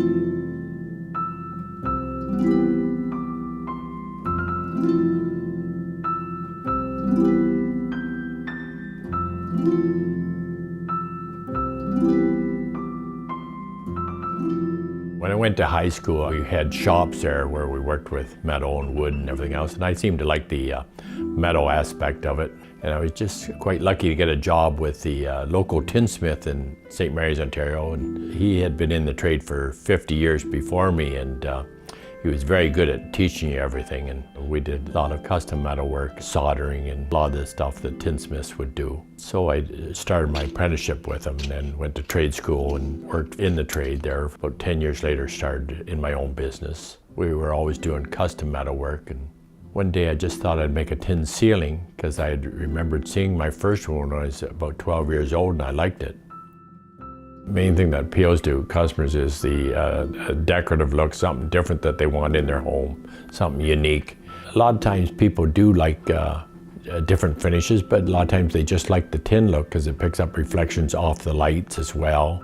When I went to high school, we had shops there where we worked with metal and wood and everything else, and I seemed to like the metal aspect of it. And I was just quite lucky to get a job with the local tinsmith in St. Mary's, Ontario. And he had been in the trade for 50 years before me, and he was very good at teaching you everything. And we did a lot of custom metal work, soldering, and a lot of the stuff that tinsmiths would do. So I started my apprenticeship with him, and then went to trade school and worked in the trade there. About 10 years later, started in my own business. We were always doing custom metal work, and one day I just thought I'd make a tin ceiling because I had remembered seeing my first one when I was about 12 years old, and I liked it. The main thing that appeals to customers is the decorative look, something different that they want in their home, something unique. A lot of times people do like different finishes, but a lot of times they just like the tin look because it picks up reflections off the lights as well.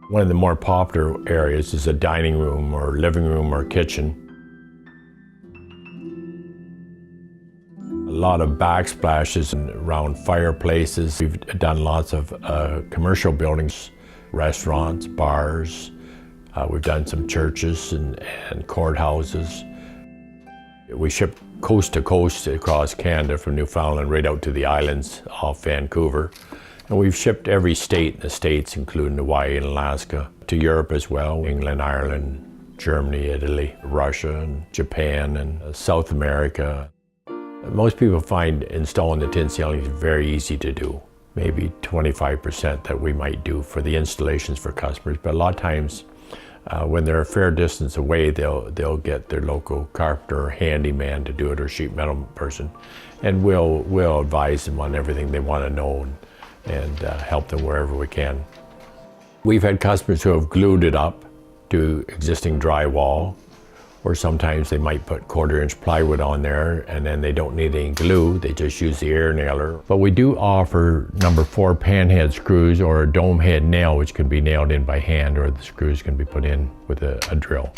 One of the more popular areas is a dining room or living room or kitchen. A lot of backsplashes around fireplaces. We've done lots of commercial buildings, restaurants, bars. We've done some churches and courthouses. We ship coast to coast across Canada from Newfoundland right out to the islands off Vancouver. And we've shipped every state in the States, including Hawaii and Alaska, to Europe as well, England, Ireland, Germany, Italy, Russia, and Japan, and South America. Most people find installing the tin ceilings very easy to do. Maybe 25% that we might do for the installations for customers, but a lot of times when they're a fair distance away, they'll get their local carpenter or handyman to do it, or sheet metal person, and we'll advise them on everything they want to know and help them wherever we can. We've had customers who have glued it up to existing drywall, or sometimes they might put 1/4-inch plywood on there and then they don't need any glue, they just use the air nailer. But we do offer number 4 panhead screws or a dome head nail, which can be nailed in by hand, or the screws can be put in with a drill.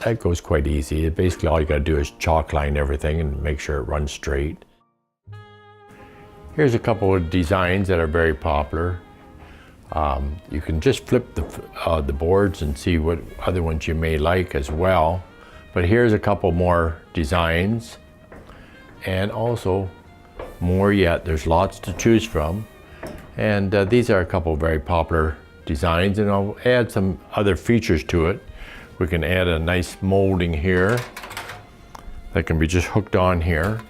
That goes quite easy. Basically all you gotta do is chalk line everything and make sure it runs straight. Here's a couple of designs that are very popular. You can just flip the boards and see what other ones you may like as well. But here's a couple more designs, and also more yet. There's lots to choose from. And these are a couple of very popular designs, and I'll add some other features to it. We can add a nice molding here that can be just hooked on here.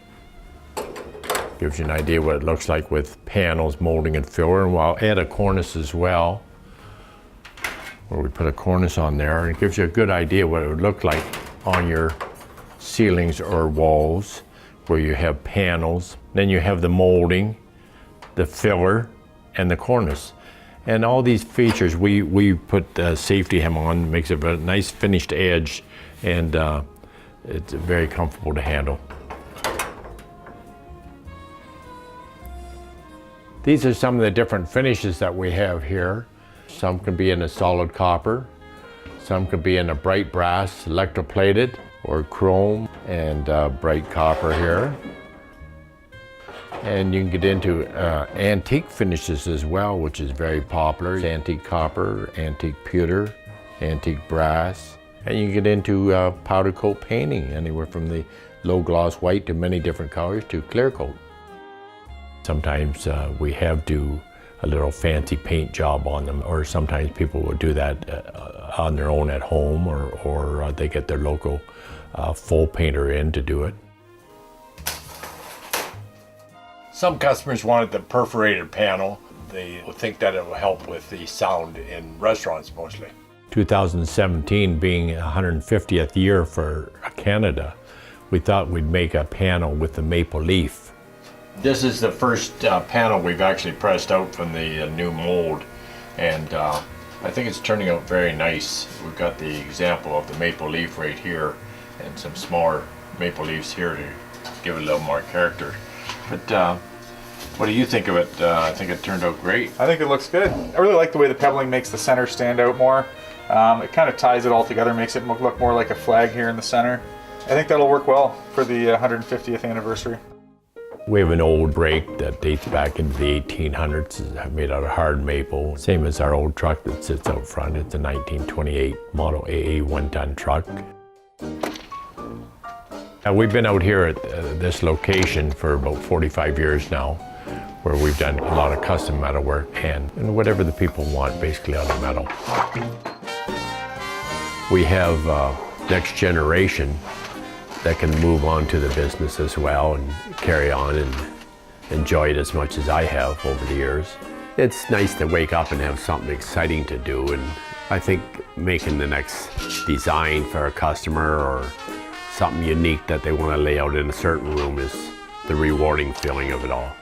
Gives you an idea what it looks like with panels, molding, and filler. And I'll add a cornice as well, where we put a cornice on there, and it gives you a good idea what it would look like on your ceilings or walls, where you have panels. Then you have the molding, the filler, and the cornice. And all these features, we put the safety hem on, makes it a nice finished edge, and it's very comfortable to handle. These are some of the different finishes that we have here. Some can be in a solid copper, some can be in a bright brass, electroplated, or chrome, and bright copper here. And you can get into antique finishes as well, which is very popular. Antique copper, antique pewter, antique brass. And you can get into powder coat painting, anywhere from the low gloss white to many different colors to clear coat. Sometimes we have do a little fancy paint job on them, or sometimes people will do that on their own at home, or they get their local full painter in to do it. Some customers wanted the perforated panel. They think that it will help with the sound in restaurants mostly. 2017 being 150th year for Canada, we thought we'd make a panel with the maple leaf. This is the first panel we've actually pressed out from the new mold, and I think it's turning out very nice. We've got the example of the maple leaf right here and some smaller maple leaves here to give it a little more character. But what do you think of it? I think it turned out great. I think it looks good. I really like the way the pebbling makes the center stand out more. It kind of ties it all together, makes it look more like a flag here in the center. I think that'll work well for the 150th anniversary. We have an old brake that dates back into the 1800s, it's made out of hard maple. Same as our old truck that sits out front. It's a 1928 model AA 1-ton truck. We've been out here at this location for about 45 years now, where we've done a lot of custom metal work and whatever the people want, basically out of metal. We have next generation that can move on to the business as well and carry on and enjoy it as much as I have over the years. It's nice to wake up and have something exciting to do, and I think making the next design for a customer or something unique that they want to lay out in a certain room is the rewarding feeling of it all.